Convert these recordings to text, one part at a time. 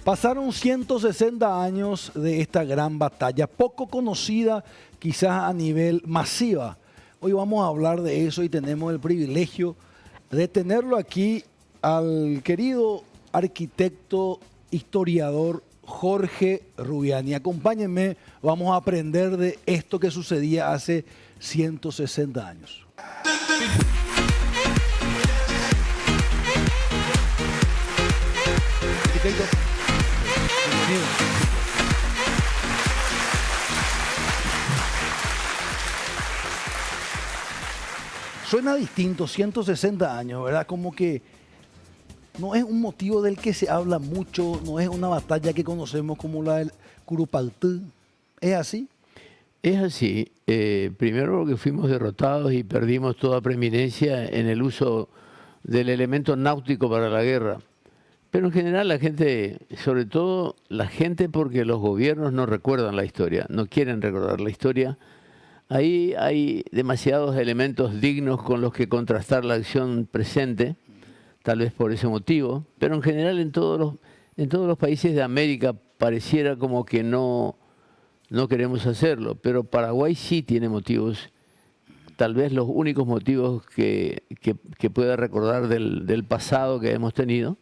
Pasaron 160 años de esta gran batalla, poco conocida quizás a nivel masiva. Hoy vamos a hablar de eso y tenemos el privilegio de tenerlo aquí al querido arquitecto, historiador Jorge Rubiani. Acompáñenme, vamos a aprender de esto que sucedía hace 160 años. Arquitecto, bienvenido. Suena distinto, 160 años, ¿verdad? Como que no es un motivo del que se habla mucho, no es una batalla que conocemos como la del Curupaytí. ¿Es así? Es así. Primero porque fuimos derrotados y perdimos toda preeminencia en el uso del elemento náutico para la guerra. Pero en general la gente, sobre todo la gente porque los gobiernos no recuerdan la historia, no quieren recordar la historia. Ahí hay demasiados elementos dignos con los que contrastar la acción presente, tal vez por ese motivo, pero en general en todos los países de América pareciera como que no queremos hacerlo, pero Paraguay sí tiene motivos, tal vez los únicos motivos que pueda recordar del pasado que hemos tenido.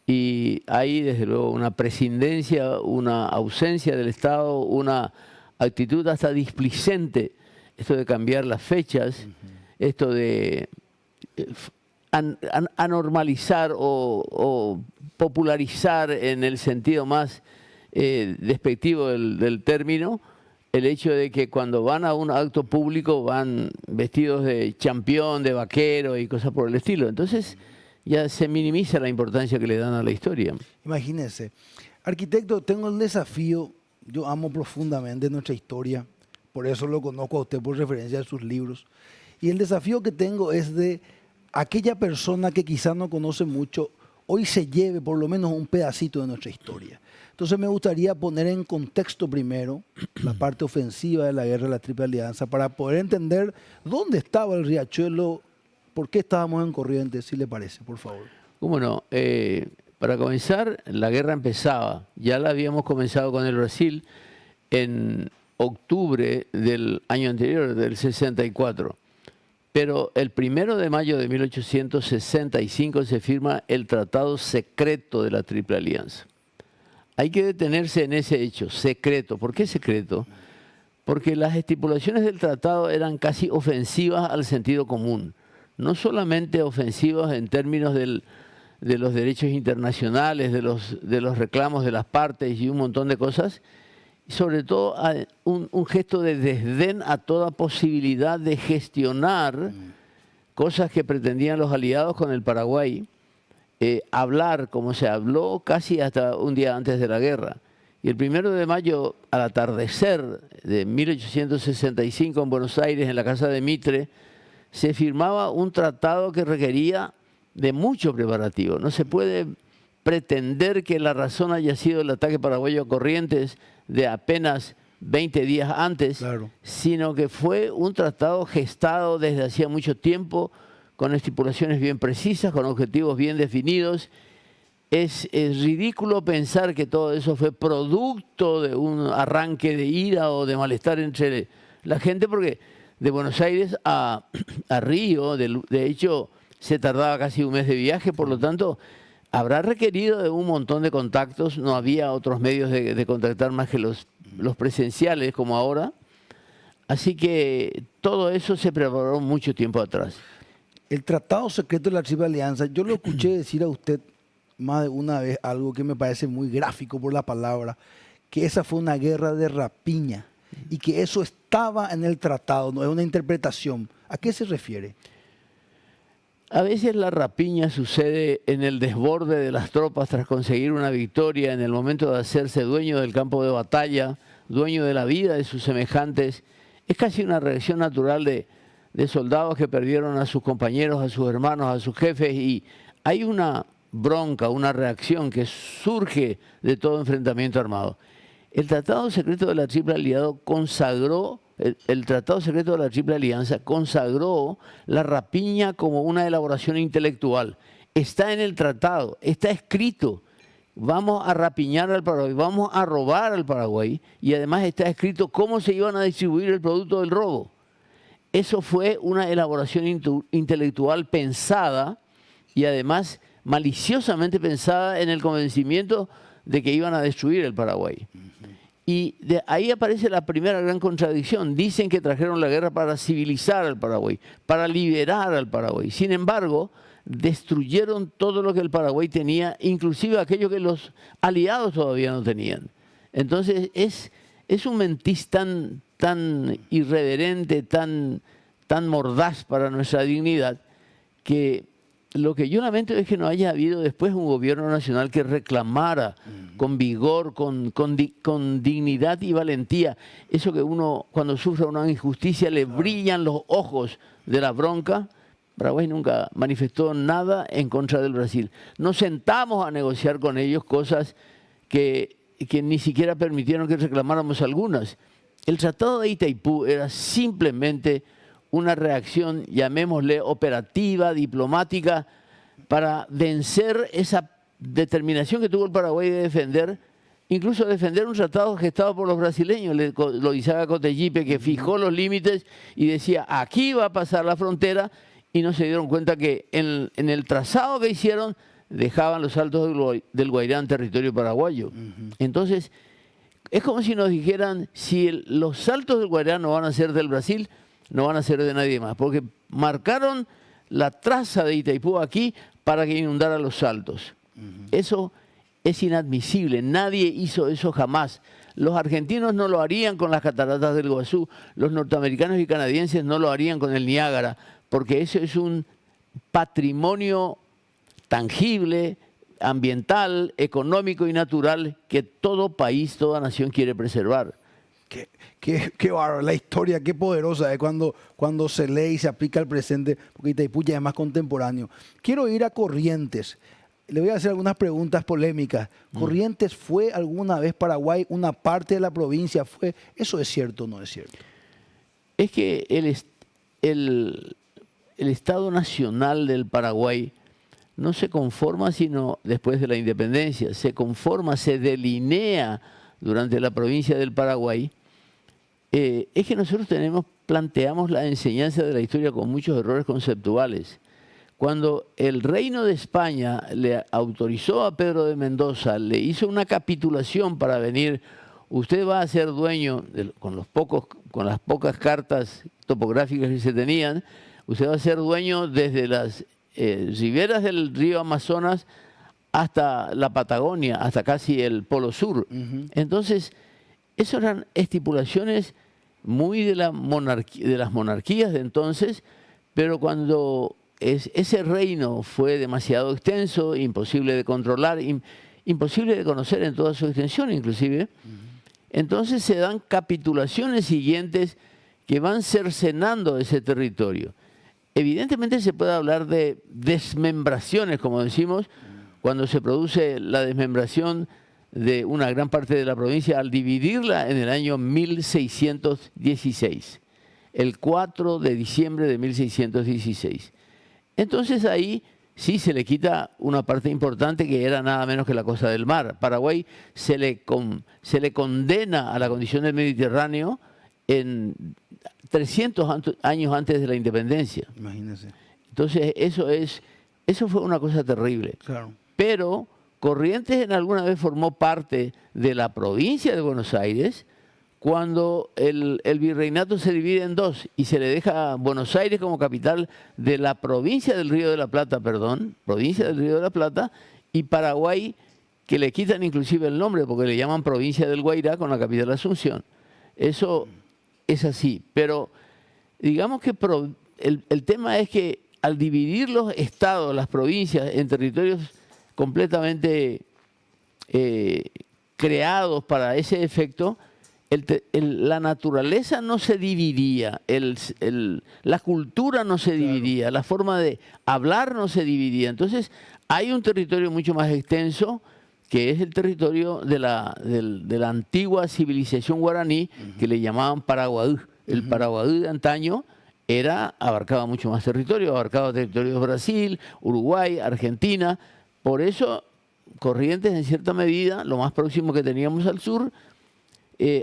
Y hay desde luego una prescindencia, una ausencia del Estado, una actitud hasta displicente, esto de cambiar las fechas, esto de anormalizar o popularizar en el sentido más despectivo del término, el hecho de que cuando van a un acto público van vestidos de champión, de vaquero y cosas por el estilo. Entonces ya se minimiza la importancia que le dan a la historia. Imagínense. Arquitecto, tengo el desafío, yo amo profundamente nuestra historia, por eso lo conozco a usted por referencia a sus libros, y el desafío que tengo es de aquella persona que quizás no conoce mucho, hoy se lleve por lo menos un pedacito de nuestra historia. Entonces me gustaría poner en contexto primero la parte ofensiva de la guerra de la Triple Alianza para poder entender dónde estaba el Riachuelo, por qué estábamos en Corrientes, si le parece, por favor. ¿Cómo no? Para comenzar, la guerra empezaba. Ya la habíamos comenzado con el Brasil en octubre del año anterior, del 64. Pero el 1 de mayo de 1865 se firma el Tratado Secreto de la Triple Alianza. Hay que detenerse en ese hecho, secreto. ¿Por qué secreto? Porque las estipulaciones del tratado eran casi ofensivas al sentido común. No solamente ofensivas en términos de los derechos internacionales, de los reclamos de las partes y un montón de cosas, sobre todo un gesto de desdén a toda posibilidad de gestionar cosas que pretendían los aliados con el Paraguay, hablar como se habló casi hasta un día antes de la guerra. Y el 1 de mayo, al atardecer de 1865 en Buenos Aires, en la casa de Mitre, se firmaba un tratado que requería de mucho preparativo. No se puede pretender que la razón haya sido el ataque paraguayo a Corrientes de apenas 20 días antes, claro, sino que fue un tratado gestado desde hacía mucho tiempo, con estipulaciones bien precisas, con objetivos bien definidos. Es ridículo pensar que todo eso fue producto de un arranque de ira o de malestar entre la gente, porque de Buenos Aires a Río, de hecho, se tardaba casi un mes de viaje, por lo tanto, habrá requerido de un montón de contactos. No había otros medios de contactar más que los presenciales como ahora. Así que todo eso se preparó mucho tiempo atrás. El Tratado Secreto de la Triple Alianza, yo lo escuché decir a usted más de una vez algo que me parece muy gráfico por la palabra, que esa fue una guerra de rapiña y que eso estaba en el tratado, no es una interpretación. ¿A qué se refiere? A veces la rapiña sucede en el desborde de las tropas tras conseguir una victoria, en el momento de hacerse dueño del campo de batalla, dueño de la vida de sus semejantes. Es casi una reacción natural de soldados que perdieron a sus compañeros, a sus hermanos, a sus jefes, y hay una bronca, una reacción que surge de todo enfrentamiento armado. El Tratado Secreto de la Triple Alianza consagró el Tratado Secreto de la Triple Alianza consagró la rapiña como una elaboración intelectual. Está en el tratado, está escrito vamos a rapiñar al Paraguay, vamos a robar al Paraguay, y además está escrito cómo se iban a distribuir el producto del robo. Eso fue una elaboración intelectual pensada y además maliciosamente pensada en el convencimiento de que iban a destruir el Paraguay. Y de ahí aparece la primera gran contradicción. Dicen que trajeron la guerra para civilizar al Paraguay, para liberar al Paraguay. Sin embargo, destruyeron todo lo que el Paraguay tenía, inclusive aquello que los aliados todavía no tenían. Entonces es un mentis tan irreverente, tan mordaz para nuestra dignidad, que lo que yo lamento es que no haya habido después un gobierno nacional que reclamara con vigor, con dignidad y valentía. Eso que uno, cuando sufre una injusticia, le brillan los ojos de la bronca. Paraguay nunca manifestó nada en contra del Brasil. Nos sentamos a negociar con ellos cosas que ni siquiera permitieron que reclamáramos algunas. El Tratado de Itaipú era simplemente una reacción, llamémosle operativa, diplomática, para vencer esa determinación que tuvo el Paraguay de defender, incluso defender un tratado gestado por los brasileños, Loizaga Cotellipe, que fijó los límites y decía, aquí va a pasar la frontera, y no se dieron cuenta que en el trazado que hicieron dejaban los Altos del Guairá en territorio paraguayo. Entonces, es como si nos dijeran, si los Altos del Guairá no van a ser del Brasil, no van a ser de nadie más, porque marcaron la traza de Itaipú aquí para que inundara los Altos. Eso es inadmisible, nadie hizo eso jamás. Los argentinos no lo harían con las cataratas del Iguazú, los norteamericanos y canadienses no lo harían con el Niágara, porque eso es un patrimonio tangible, ambiental, económico y natural que todo país, toda nación quiere preservar. Qué bárbaro, la historia, qué poderosa es cuando se lee y se aplica al presente, porque Itaipú ya es más contemporáneo. Quiero ir a Corrientes. Le voy a hacer algunas preguntas polémicas. ¿Corrientes fue alguna vez Paraguay una parte de la provincia? ¿Eso es cierto o no es cierto? Es que el Estado Nacional del Paraguay no se conforma sino después de la independencia. Se conforma, se delinea durante la provincia del Paraguay. Es que nosotros planteamos la enseñanza de la historia con muchos errores conceptuales. Cuando el Reino de España le autorizó a Pedro de Mendoza, le hizo una capitulación para venir, usted va a ser dueño, con las pocas cartas topográficas que se tenían, usted va a ser dueño desde las riberas del río Amazonas hasta la Patagonia, hasta casi el Polo Sur. Entonces, esas eran estipulaciones muy de las monarquías de entonces, pero cuando ese reino fue demasiado extenso, imposible de controlar, imposible de conocer en toda su extensión inclusive, entonces se dan capitulaciones siguientes que van cercenando ese territorio. Evidentemente se puede hablar de desmembraciones, como decimos, cuando se produce la desmembración de una gran parte de la provincia al dividirla en el año 1616, el 4 de diciembre de 1616. Entonces ahí sí se le quita una parte importante que era nada menos que la costa del mar. Paraguay se le condena a la condición del Mediterráneo en 300 años antes de la independencia. Imagínense. Entonces eso fue una cosa terrible. Claro. Pero Corrientes en alguna vez formó parte de la provincia de Buenos Aires cuando el virreinato se divide en dos y se le deja a Buenos Aires como capital de la provincia del Río de la Plata, provincia del Río de la Plata, y Paraguay, que le quitan inclusive el nombre porque le llaman provincia del Guairá con la capital Asunción. Eso es así, pero digamos que el tema es que al dividir los estados, las provincias, en territorios completamente creados para ese efecto, la naturaleza no se dividía, la cultura no se dividía, la forma de hablar no se dividía. Entonces hay un territorio mucho más extenso que es el territorio de la antigua civilización guaraní, que le llamaban Paraguaú. El Paraguaú de antaño abarcaba mucho más territorio, abarcaba territorios de Brasil, Uruguay, Argentina. Por eso Corrientes, en cierta medida, lo más próximo que teníamos al sur,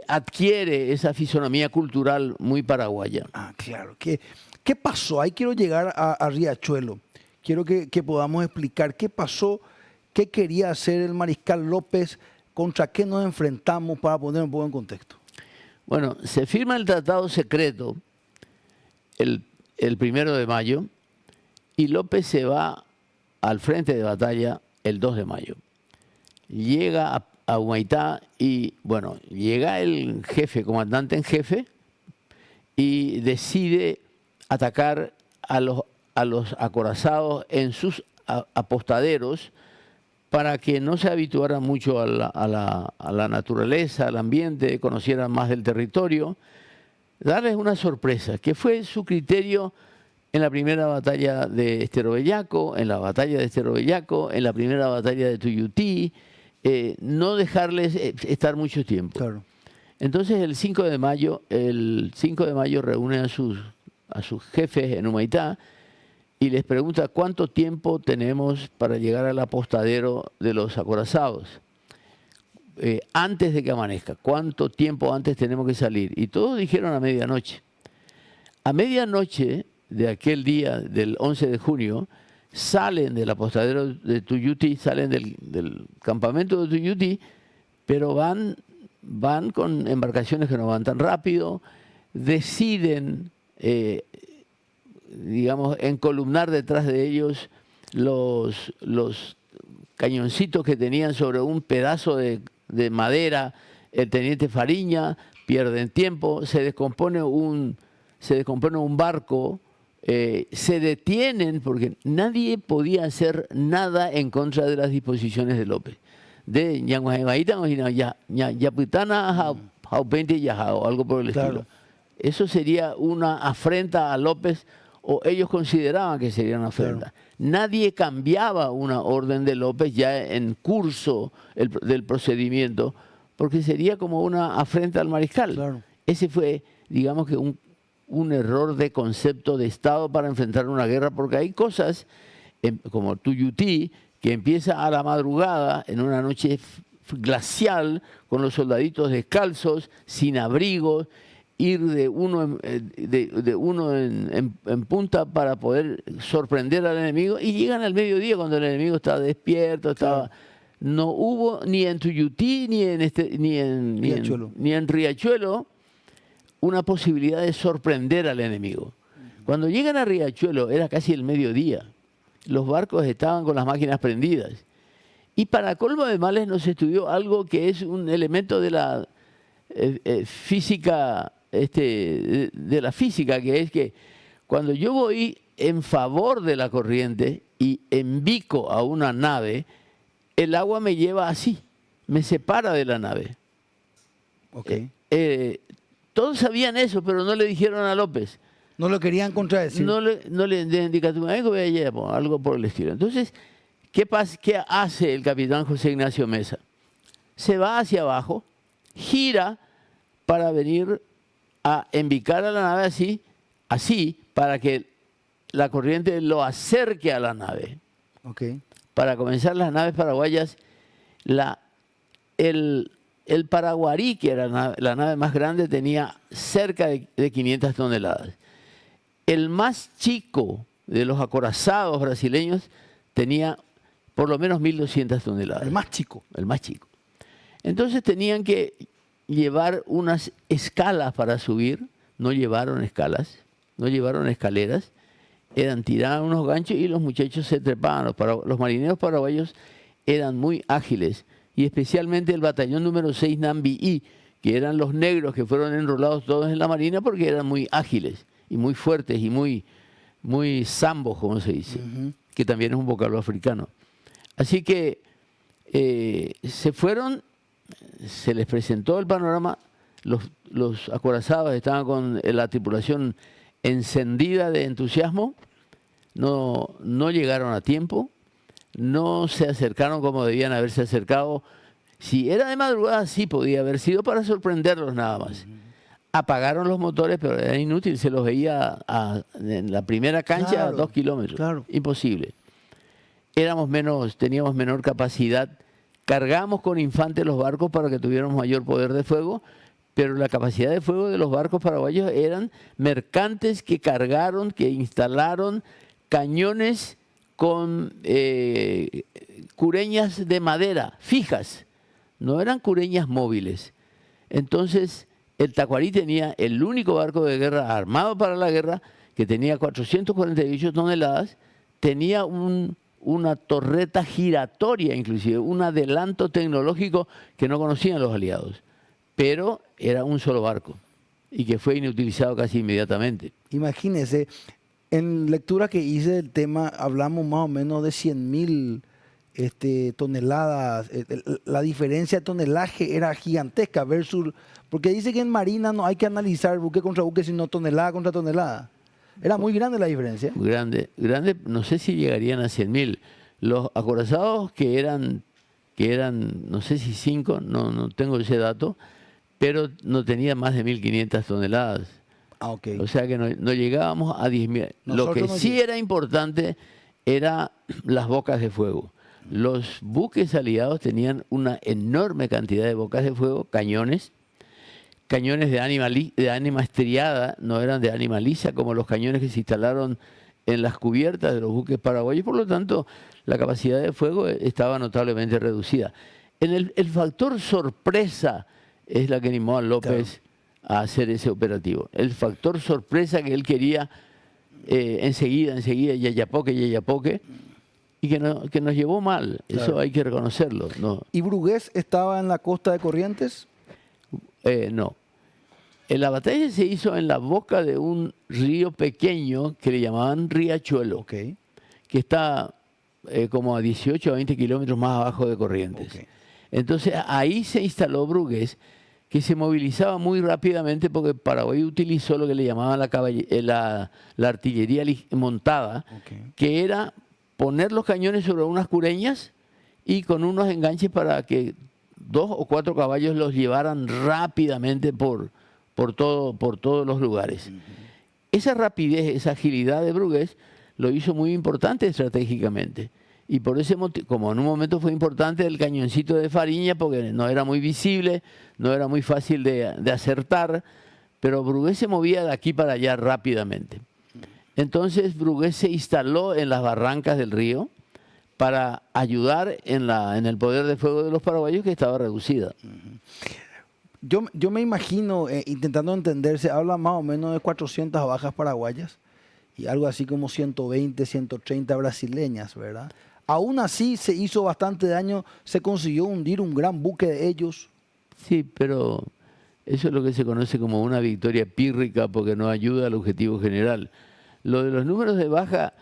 adquiere esa fisonomía cultural muy paraguaya. Ah, claro. ¿Qué pasó? Ahí quiero llegar a Riachuelo. Quiero que podamos explicar qué pasó, qué quería hacer el mariscal López, contra qué nos enfrentamos para poner un poco en contexto. Bueno, se firma el tratado secreto el 1 de mayo y López se va al frente de batalla el 2 de mayo. Llega a Humaitá y, bueno, llega el jefe, comandante en jefe, y decide atacar a los acorazados en sus apostaderos para que no se habituaran mucho a la naturaleza, al ambiente, conocieran más del territorio, darles una sorpresa, que fue su criterio en la primera batalla de Estero Bellaco, en la batalla de Estero Bellaco, en la primera batalla de Tuyutí, no dejarles estar mucho tiempo. Claro. Entonces el 5 de mayo reúne a sus jefes en Humaitá y les pregunta cuánto tiempo tenemos para llegar al apostadero de los acorazados. Antes de que amanezca, ¿cuánto tiempo antes tenemos que salir? Y todos dijeron a medianoche. A medianoche de aquel día, del 11 de junio, salen del apostadero de Tuyutí, salen del campamento de Tuyutí, pero van con embarcaciones que no van tan rápido, deciden, digamos, encolumnar detrás de ellos los cañoncitos que tenían sobre un pedazo de madera. El teniente Fariña, pierden tiempo, se descompone un barco, se detienen porque nadie podía hacer nada en contra de las disposiciones de López. De o algo por el estilo. Eso sería una afrenta a López, o ellos consideraban que sería una afrenta. Claro. Nadie cambiaba una orden de López ya en curso del procedimiento, porque sería como una afrenta al mariscal. Claro. Ese fue, digamos que un error de concepto de Estado para enfrentar una guerra, porque hay cosas como Tuyutí, que empieza a la madrugada, en una noche glacial, con los soldaditos descalzos, sin abrigos, ir de uno en punta para poder sorprender al enemigo, y llegan al mediodía cuando el enemigo estaba despierto, estaba... Claro. No hubo ni en Tuyutí ni en Riachuelo una posibilidad de sorprender al enemigo. Cuando llegan a Riachuelo era casi el mediodía. Los barcos estaban con las máquinas prendidas. Y para colmo de males nos estudió algo que es un elemento de la física, de la física, que es que cuando yo voy en favor de la corriente y embico a una nave, el agua me lleva así, me separa de la nave. Okay. Todos sabían eso, pero no le dijeron a López. No lo querían contradecir. No le indicaron algo por el estilo. Entonces, ¿qué hace el capitán José Ignacio Mesa? Se va hacia abajo, gira para venir a embicar a la nave así, para que la corriente lo acerque a la nave. Okay. Para comenzar las naves paraguayas, el Paraguarí, que era la nave más grande, tenía cerca de 500 toneladas. El más chico de los acorazados brasileños tenía por lo menos 1.200 toneladas. El más chico. El más chico. Entonces tenían que llevar unas escalas para subir. No llevaron escalas, no llevaron escaleras. Tiraban unos ganchos y los muchachos se trepaban. Los marineros paraguayos eran muy ágiles, y especialmente el batallón número 6 Nambií, que eran los negros que fueron enrolados todos en la marina porque eran muy ágiles y muy fuertes y muy zambos, como se dice, que también es un vocablo africano. Así que se fueron, se les presentó el panorama, los acorazados estaban con la tripulación encendida de entusiasmo, no llegaron a tiempo, no se acercaron como debían haberse acercado. Si era de madrugada, sí podía haber sido para sorprenderlos nada más. Apagaron los motores, pero era inútil, se los veía en la primera cancha, claro, a 2 kilómetros. Claro. Imposible. teníamos menor capacidad. Cargamos con infantes los barcos para que tuviéramos mayor poder de fuego, pero la capacidad de fuego de los barcos paraguayos eran mercantes que cargaron, que instalaron cañones con cureñas de madera fijas, no eran cureñas móviles. Entonces, el Tacuarí tenía el único barco de guerra armado para la guerra, que tenía 448 toneladas, tenía una torreta giratoria, inclusive, un adelanto tecnológico que no conocían los aliados, pero era un solo barco y que fue inutilizado casi inmediatamente. Imagínese, en lectura que hice del tema, hablamos más o menos de 100.000 toneladas. La diferencia de tonelaje era gigantesca versus, porque dice que en Marina no hay que analizar buque contra buque, sino tonelada contra tonelada. Era muy grande la diferencia. Grande, no sé si llegarían a 100.000. Los acorazados que eran, no sé si 5, no tengo ese dato, pero no tenían más de 1.500 toneladas. Ah, ok. O sea que no llegábamos a 10.000. Lo que sí era importante era las bocas de fuego. Los buques aliados tenían una enorme cantidad de bocas de fuego, cañones de ánima estriada, no eran de ánima lisa como los cañones que se instalaron en las cubiertas de los buques paraguayos. Por lo tanto, la capacidad de fuego estaba notablemente reducida. El factor sorpresa es la que animó a López a hacer ese operativo. El factor sorpresa que él quería enseguida, Yayapoque, y que nos llevó mal. Claro. Eso hay que reconocerlo. ¿No? ¿Y Brugués estaba en la costa de Corrientes? No. La batalla se hizo en la boca de un río pequeño que le llamaban Riachuelo, que está como a 18 a 20 kilómetros más abajo de Corrientes. Entonces ahí se instaló Brugués, que se movilizaba muy rápidamente porque Paraguay utilizó lo que le llamaban la artillería montada, que era poner los cañones sobre unas cureñas y con unos enganches para que 2 o 4 caballos los llevaran rápidamente por todos los lugares. Esa rapidez, esa agilidad de Brugués lo hizo muy importante estratégicamente. Y por ese motivo, como en un momento fue importante el cañoncito de Fariña, porque no era muy visible, no era muy fácil de acertar, pero Brugués se movía de aquí para allá rápidamente. Entonces Brugués se instaló en las barrancas del río para ayudar en el poder de fuego de los paraguayos, que estaba reducida. Yo me imagino, intentando entender, se habla más o menos de 400 bajas paraguayas y algo así como 120, 130 brasileñas, ¿verdad? Aún así se hizo bastante daño, se consiguió hundir un gran buque de ellos. Sí, pero eso es lo que se conoce como una victoria pírrica porque no ayuda al objetivo general. Lo de los números de baja,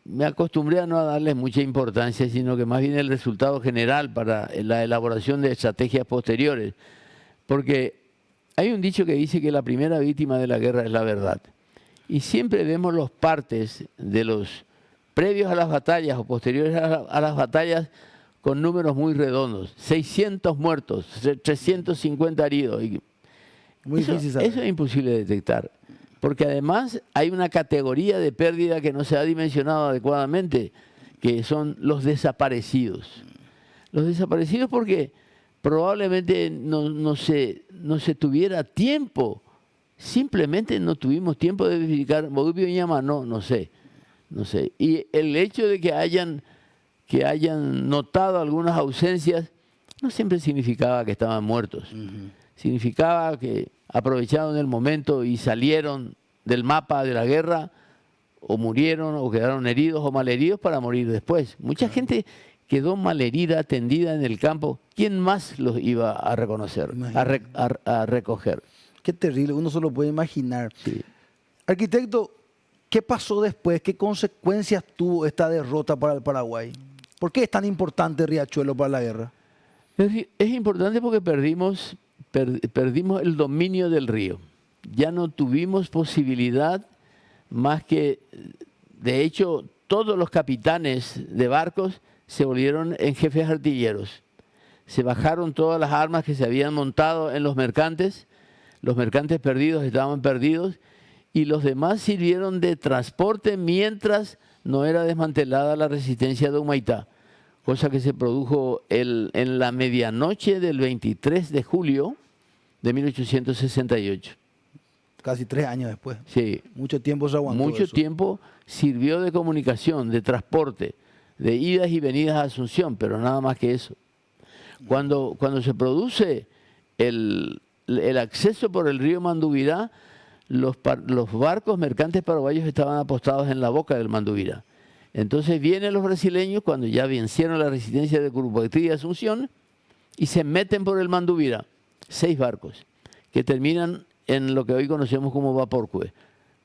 me acostumbré a no darles mucha importancia, sino que más bien el resultado general para la elaboración de estrategias posteriores. Porque hay un dicho que dice que la primera víctima de la guerra es la verdad. Y siempre vemos los partes de los previos a las batallas o posteriores a las batallas con números muy redondos. 600 muertos, 350 heridos. Muy difícil saber. Eso es imposible de detectar. Porque además hay una categoría de pérdida que no se ha dimensionado adecuadamente, que son los desaparecidos. Los desaparecidos porque probablemente no se tuviera tiempo, simplemente no tuvimos tiempo de verificar. No sé. Y el hecho de que hayan notado algunas ausencias no siempre significaba que estaban muertos. Significaba que aprovecharon el momento y salieron del mapa de la guerra, o murieron, o quedaron heridos o malheridos para morir después. Mucha gente quedó malherida, tendida en el campo. ¿Quién más los iba a reconocer, a recoger? Qué terrible, uno solo puede imaginar. Sí. Arquitecto, ¿qué pasó después? ¿Qué consecuencias tuvo esta derrota para el Paraguay? ¿Por qué es tan importante Riachuelo para la guerra? Es importante porque perdimos el dominio del río. Ya no tuvimos posibilidad más que, de hecho, todos los capitanes de barcos se volvieron en jefes artilleros. Se bajaron todas las armas que se habían montado en los mercantes perdidos estaban perdidos, y los demás sirvieron de transporte mientras no era desmantelada la resistencia de Humaitá, cosa que se produjo en la medianoche del 23 de julio de 1868. Casi 3 años después. Sí, Mucho tiempo se aguantó mucho eso. tiempo sirvió de comunicación, de transporte, de idas y venidas a Asunción, pero nada más que eso. Cuando se produce el acceso por el río Mandubirá, los barcos mercantes paraguayos estaban apostados en la boca del Mandubirá. Entonces vienen los brasileños cuando ya vencieron la resistencia de Curupaytí y Asunción y se meten por el Mandubirá. 6 barcos que terminan en lo que hoy conocemos como Vaporcue.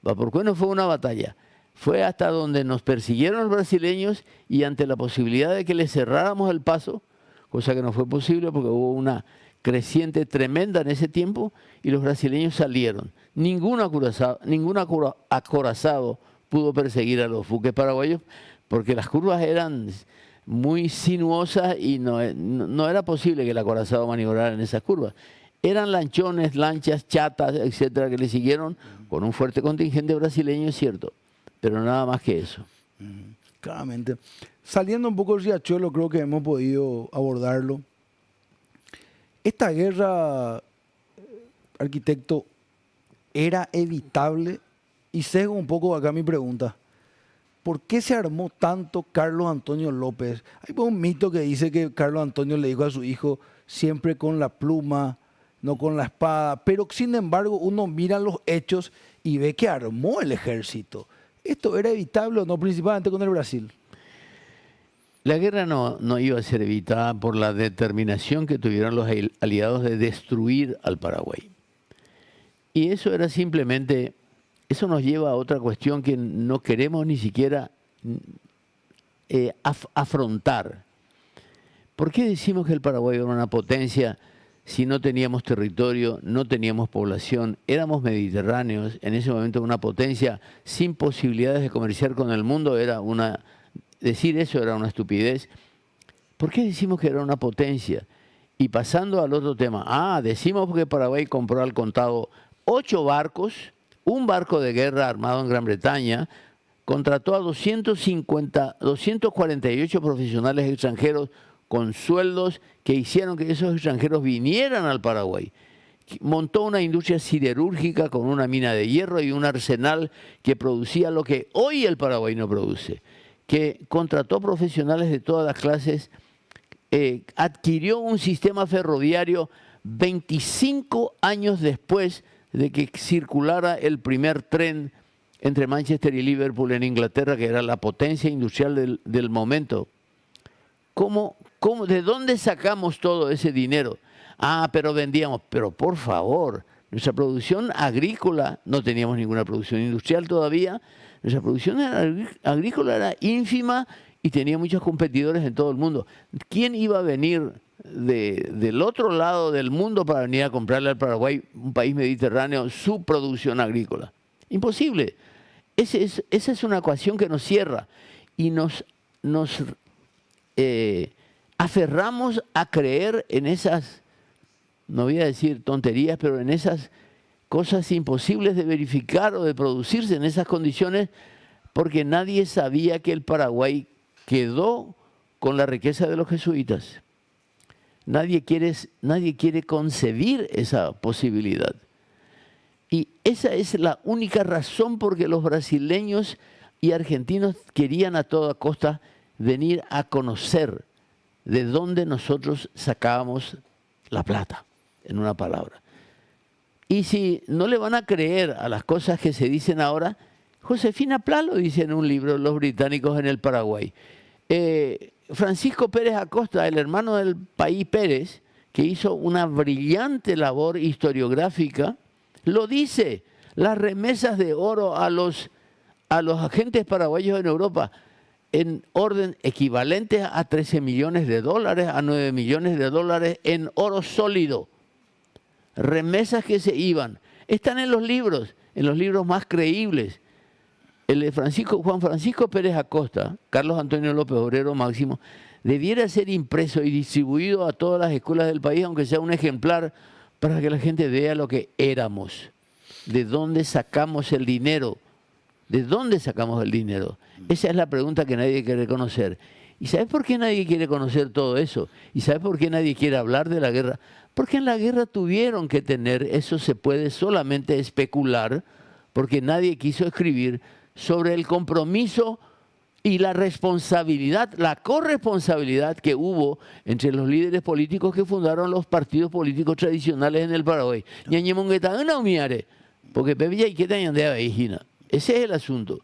Vaporcue no fue una batalla, fue hasta donde nos persiguieron los brasileños y ante la posibilidad de que les cerráramos el paso, cosa que no fue posible porque hubo una creciente tremenda en ese tiempo y los brasileños salieron. Ningún acorazado pudo perseguir a los buques paraguayos porque las curvas eran muy sinuosas y no era posible que el acorazado maniobrara en esas curvas. Eran lanchones, lanchas, chatas, etcétera, que le siguieron con un fuerte contingente brasileño, es cierto, pero nada más que eso. Claramente. Saliendo un poco del riachuelo, creo que hemos podido abordarlo. Esta guerra, arquitecto, ¿era evitable? Y sesgo un poco acá mi pregunta. ¿Por qué se armó tanto Carlos Antonio López? Hay un mito que dice que Carlos Antonio le dijo a su hijo siempre con la pluma, no con la espada, pero sin embargo uno mira los hechos y ve que armó el ejército. ¿Esto era evitable o no, principalmente con el Brasil? La guerra no iba a ser evitada por la determinación que tuvieron los aliados de destruir al Paraguay. Y eso era simplemente, eso nos lleva a otra cuestión que no queremos ni siquiera afrontar. ¿Por qué decimos que el Paraguay era una potencia si no teníamos territorio, no teníamos población, éramos mediterráneos, en ese momento una potencia sin posibilidades de comerciar con el mundo? Decir eso era una estupidez. ¿Por qué decimos que era una potencia? Y pasando al otro tema, decimos porque Paraguay compró al contado 8 barcos, un barco de guerra armado en Gran Bretaña, contrató a 248 profesionales extranjeros con sueldos que hicieron que esos extranjeros vinieran al Paraguay. Montó una industria siderúrgica con una mina de hierro y un arsenal que producía lo que hoy el Paraguay no produce, que contrató profesionales de todas las clases, adquirió un sistema ferroviario 25 años después de que circulara el primer tren entre Manchester y Liverpool en Inglaterra, que era la potencia industrial del momento. ¿De dónde sacamos todo ese dinero? Pero vendíamos. Pero por favor, nuestra producción agrícola, no teníamos ninguna producción industrial todavía, nuestra producción agrícola era ínfima y tenía muchos competidores en todo el mundo. ¿Quién iba a venir del otro lado del mundo para venir a comprarle al Paraguay, un país mediterráneo, su producción agrícola? Imposible. Esa es una ecuación que nos cierra y nos aferramos a creer en esas, no voy a decir tonterías, pero en esas cosas imposibles de verificar o de producirse en esas condiciones, porque nadie sabía que el Paraguay quedó con la riqueza de los jesuitas. Nadie quiere concebir esa posibilidad. Y esa es la única razón por que los brasileños y argentinos querían a toda costa venir a conocer de dónde nosotros sacábamos la plata, en una palabra. Y si no le van a creer a las cosas que se dicen ahora, Josefina Pla lo dice en un libro, Los británicos en el Paraguay. Francisco Pérez Acosta, el hermano del País Pérez, que hizo una brillante labor historiográfica, lo dice: las remesas de oro a los agentes paraguayos en Europa, en orden equivalente a 13 millones de dólares, a 9 millones de dólares en oro sólido. Remesas que se iban. Están en los libros más creíbles. El de Juan Francisco Pérez Acosta, Carlos Antonio López Obrero Máximo, debiera ser impreso y distribuido a todas las escuelas del país, aunque sea un ejemplar, para que la gente vea lo que éramos, de dónde sacamos el dinero ¿De dónde sacamos el dinero? Esa es la pregunta que nadie quiere conocer. ¿Y sabes por qué nadie quiere conocer todo eso? ¿Y sabes por qué nadie quiere hablar de la guerra? Porque en la guerra tuvieron que tener, eso se puede solamente especular, porque nadie quiso escribir sobre el compromiso y la responsabilidad, la corresponsabilidad que hubo entre los líderes políticos que fundaron los partidos políticos tradicionales en el Paraguay. Porque ese es el asunto.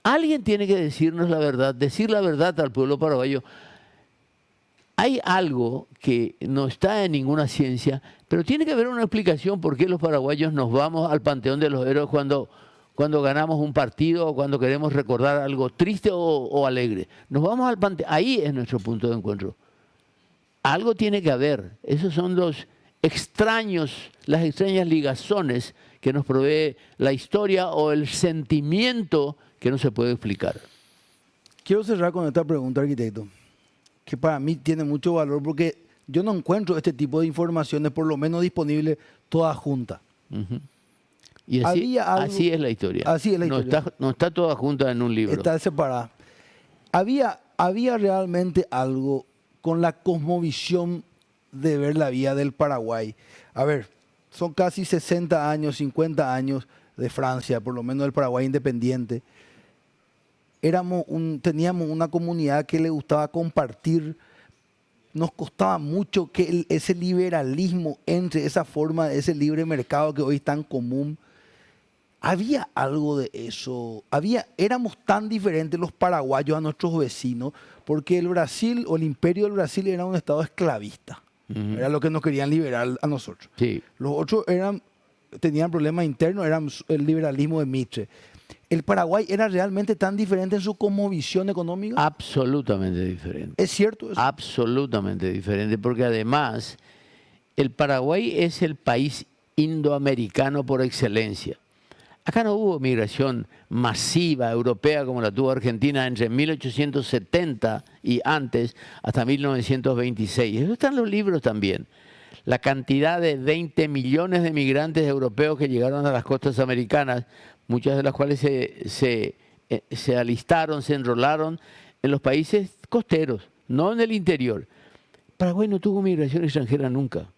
Alguien tiene que decirnos la verdad, decir la verdad al pueblo paraguayo. Hay algo que no está en ninguna ciencia, pero tiene que haber una explicación por qué los paraguayos nos vamos al Panteón de los Héroes cuando ganamos un partido o cuando queremos recordar algo triste o alegre. Nos vamos al Panteón, ahí es nuestro punto de encuentro. Algo tiene que haber. Esos son las extrañas ligazones que nos provee la historia o el sentimiento que no se puede explicar. Quiero cerrar con esta pregunta, arquitecto, que para mí tiene mucho valor porque yo no encuentro este tipo de informaciones, por lo menos disponibles, todas juntas. Uh-huh. Y así es la historia. Así es la historia. No está toda junta en un libro. Está separada. Había realmente algo con la cosmovisión de ver la vida del Paraguay. A ver, son casi 60 años, 50 años de Francia, por lo menos del Paraguay independiente. Teníamos una comunidad que le gustaba compartir. Nos costaba mucho que ese liberalismo entre, esa forma de ese libre mercado que hoy es tan común. Había algo de eso. Éramos tan diferentes los paraguayos a nuestros vecinos, porque el Brasil o el imperio del Brasil era un estado esclavista. Uh-huh. Era lo que nos querían liberar a nosotros. Sí. Los otros tenían problemas internos, era el liberalismo de Mitre. ¿El Paraguay era realmente tan diferente en su cosmovisión económica? Absolutamente diferente. ¿Es cierto eso? Absolutamente diferente, porque además el Paraguay es el país indoamericano por excelencia. Acá no hubo migración masiva europea como la tuvo Argentina entre 1870 y antes hasta 1926. Eso está en los libros también. La cantidad de 20 millones de migrantes europeos que llegaron a las costas americanas, muchas de las cuales se alistaron, se enrolaron en los países costeros, no en el interior. Paraguay no tuvo migración extranjera nunca.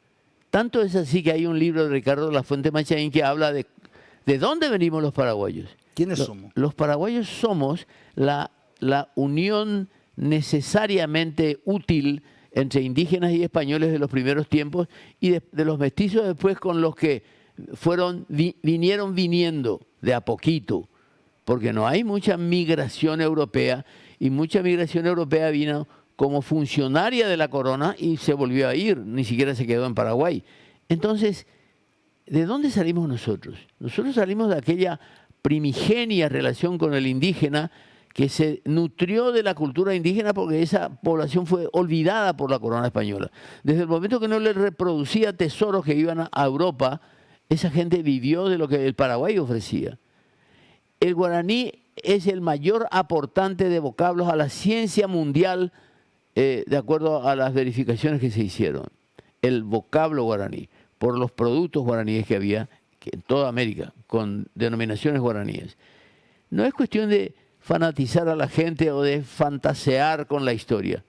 Tanto es así que hay un libro de Ricardo Lafuente Machain que habla de dónde venimos los paraguayos. ¿Quiénes somos? Los paraguayos somos la unión necesariamente útil entre indígenas y españoles de los primeros tiempos y de los mestizos después con los que vinieron viniendo de a poquito, porque no hay mucha migración europea y mucha migración europea vino como funcionaria de la corona y se volvió a ir, ni siquiera se quedó en Paraguay. Entonces, ¿de dónde salimos nosotros? Nosotros salimos de aquella primigenia relación con el indígena que se nutrió de la cultura indígena porque esa población fue olvidada por la corona española. Desde el momento que no le reproducía tesoros que iban a Europa, esa gente vivió de lo que el Paraguay ofrecía. El guaraní es el mayor aportante de vocablos a la ciencia mundial, de acuerdo a las verificaciones que se hicieron. El vocablo guaraní, por los productos guaraníes que había en toda América, con denominaciones guaraníes. No es cuestión de fanatizar a la gente o de fantasear con la historia.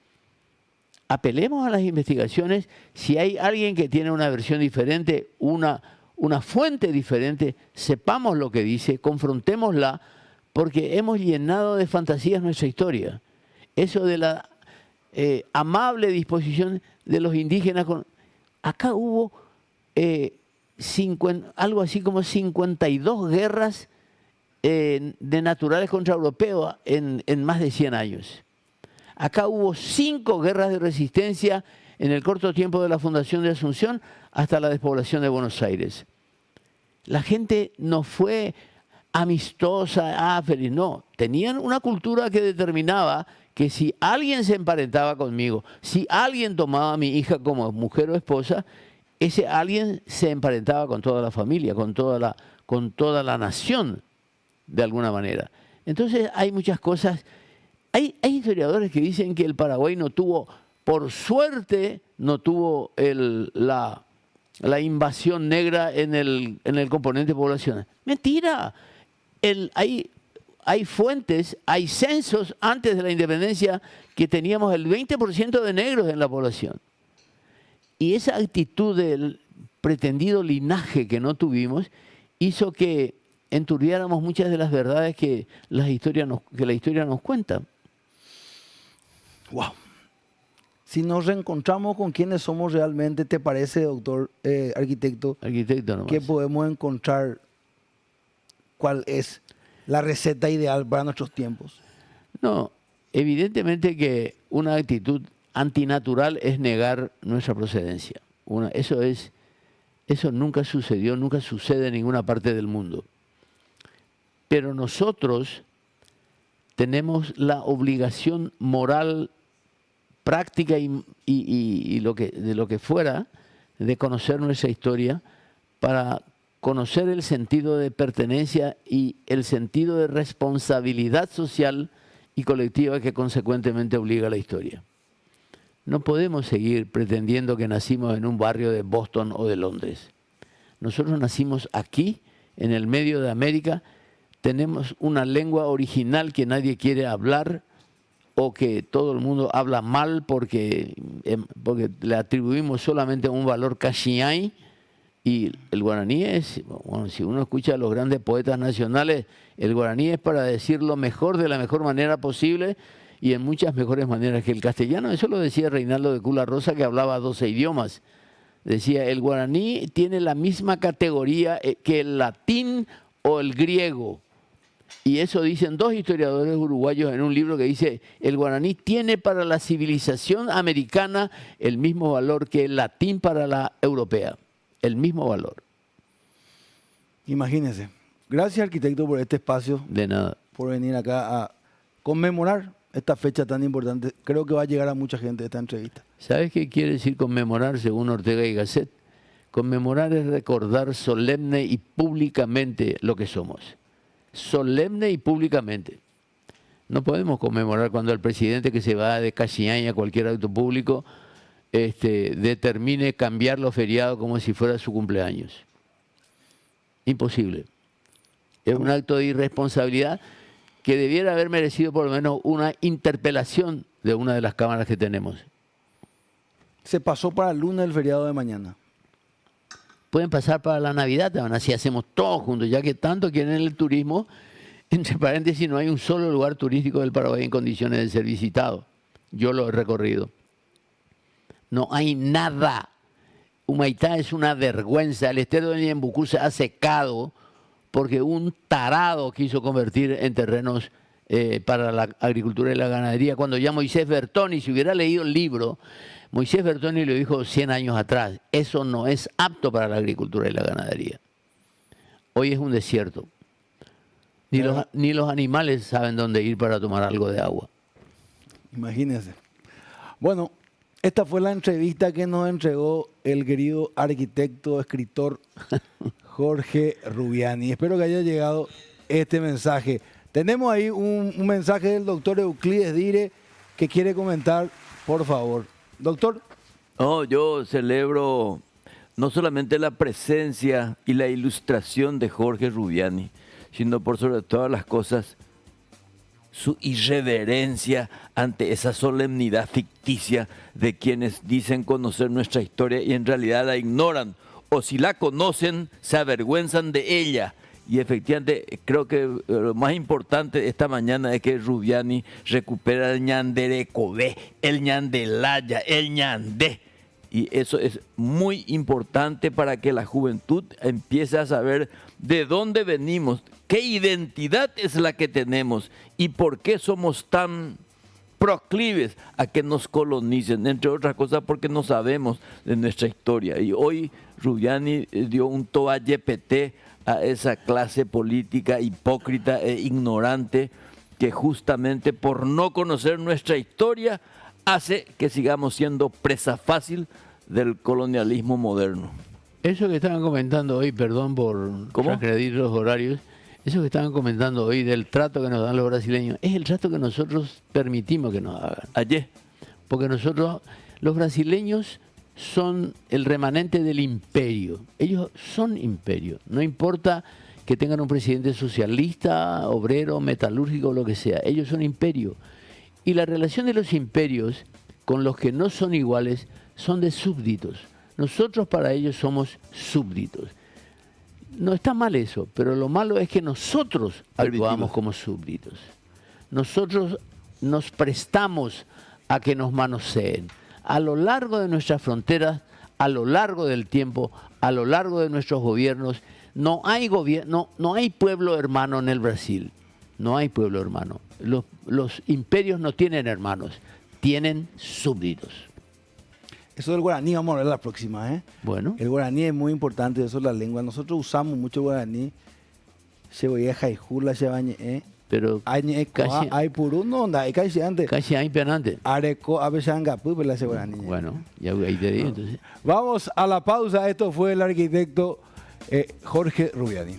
Apelemos a las investigaciones. Si hay alguien que tiene una versión diferente, una fuente diferente, sepamos lo que dice, confrontémosla, porque hemos llenado de fantasías nuestra historia. Eso de la amable disposición de los indígenas. Acá hubo algo así como 52 guerras de naturales contra europeos en más de 100 años. Acá hubo 5 guerras de resistencia en el corto tiempo de la fundación de Asunción hasta la despoblación de Buenos Aires. La gente no fue amistosa, feliz, no. Tenían una cultura que determinaba que si alguien se emparentaba conmigo, si alguien tomaba a mi hija como mujer o esposa, ese alguien se emparentaba con toda la familia, con toda la nación, de alguna manera. Entonces hay muchas cosas. Hay historiadores que dicen que el Paraguay no tuvo, por suerte, no tuvo la invasión negra en el componente poblacional. Mentira. Hay fuentes, hay censos antes de la independencia que teníamos el 20% de negros en la población. Y esa actitud del pretendido linaje que no tuvimos hizo que enturbiáramos muchas de las verdades que la historia nos cuenta. Wow. Si nos reencontramos con quienes somos realmente, ¿te parece, doctor arquitecto, Arquitecto que nomás. podemos encontrar cuál es la receta ideal para nuestros tiempos? No, evidentemente que una actitud antinatural es negar nuestra procedencia. Eso nunca sucedió, nunca sucede en ninguna parte del mundo. Pero nosotros tenemos la obligación moral, práctica y de lo que fuera, de conocer nuestra historia para conocer el sentido de pertenencia y el sentido de responsabilidad social y colectiva que consecuentemente obliga a la historia. No podemos seguir pretendiendo que nacimos en un barrio de Boston o de Londres. Nosotros nacimos aquí, en el medio de América, tenemos una lengua original que nadie quiere hablar o que todo el mundo habla mal porque le atribuimos solamente un valor cachiay. Y el guaraní es, bueno, si uno escucha a los grandes poetas nacionales, el guaraní es para decir lo mejor de la mejor manera posible y en muchas mejores maneras que el castellano. Eso lo decía Reinaldo de Cula Rosa, que hablaba 12 idiomas. Decía, el guaraní tiene la misma categoría que el latín o el griego. Y eso dicen dos historiadores uruguayos en un libro que dice, el guaraní tiene para la civilización americana el mismo valor que el latín para la europea. El mismo valor. Imagínense. Gracias, arquitecto, por este espacio, De nada. por venir acá a conmemorar esta fecha tan importante. Creo que va a llegar a mucha gente esta entrevista. ¿Sabes qué quiere decir conmemorar según Ortega y Gasset? Conmemorar es recordar solemne y públicamente lo que somos. Solemne y públicamente. No podemos conmemorar cuando el presidente que se va de Cachiñay a cualquier auto público determine cambiar los feriados como si fuera su cumpleaños. Imposible. Es un acto de irresponsabilidad que debiera haber merecido por lo menos una interpelación de una de las cámaras que tenemos. Se pasó para el lunes el feriado de mañana. Pueden pasar para la Navidad, así hacemos todos juntos, ya que tanto quieren el turismo. Entre paréntesis, no hay un solo lugar turístico del Paraguay en condiciones de ser visitado. Yo lo he recorrido. No hay nada. Humaitá es una vergüenza. El estero de Ñembucú se ha secado porque un tarado quiso convertir en terrenos para la agricultura y la ganadería. Cuando ya Moisés Bertoni, si hubiera leído el libro, Moisés Bertoni lo dijo 100 años atrás, eso no es apto para la agricultura y la ganadería. Hoy es un desierto. Ni los animales saben dónde ir para tomar algo de agua. Imagínense. Bueno, esta fue la entrevista que nos entregó el querido arquitecto, escritor Jorge Rubiani. Espero que haya llegado este mensaje. Tenemos ahí un mensaje del doctor Euclides Dire que quiere comentar, por favor. Doctor. No, yo celebro no solamente la presencia y la ilustración de Jorge Rubiani, sino por sobre todas las cosas su irreverencia ante esa solemnidad ficticia de quienes dicen conocer nuestra historia y en realidad la ignoran, o si la conocen se avergüenzan de ella. Y efectivamente creo que lo más importante esta mañana es que Rubiani recupera el ñanderecové, el ñandelaya, el ñandé. Y eso es muy importante para que la juventud empiece a saber de dónde venimos, qué identidad es la que tenemos y por qué somos tan proclives a que nos colonicen, entre otras cosas porque no sabemos de nuestra historia. Y hoy Rubiani dio un toallepete a esa clase política hipócrita e ignorante que justamente por no conocer nuestra historia hace que sigamos siendo presa fácil del colonialismo moderno. Eso que estaban comentando hoy, perdón por transgredir los horarios, eso que estaban comentando hoy del trato que nos dan los brasileños, es el trato que nosotros permitimos que nos hagan. Ayer. Porque nosotros, los brasileños, son el remanente del imperio. Ellos son imperio. No importa que tengan un presidente socialista, obrero, metalúrgico, lo que sea. Ellos son imperio. Y la relación de los imperios con los que no son iguales son de súbditos. Nosotros para ellos somos súbditos. No está mal eso, pero lo malo es que nosotros actuamos como súbditos. Nosotros nos prestamos a que nos manoseen. A lo largo de nuestras fronteras, a lo largo del tiempo, a lo largo de nuestros gobiernos, no hay pueblo hermano en el Brasil. No hay pueblo hermano. Los imperios no tienen hermanos, tienen súbditos. Eso del guaraní vamos a ver la próxima, ¿eh? Bueno. El guaraní es muy importante, eso es la lengua. Nosotros usamos mucho guaraní. Cebolla, jula, cebañe, Pero casi hay puro no onda, hay casi antes. casi hay penante. Areco, a veces angapu, pero la guaraní. Bueno, ya ahí te digo entonces. Vamos a la pausa. Esto fue el arquitecto Jorge Rubiani.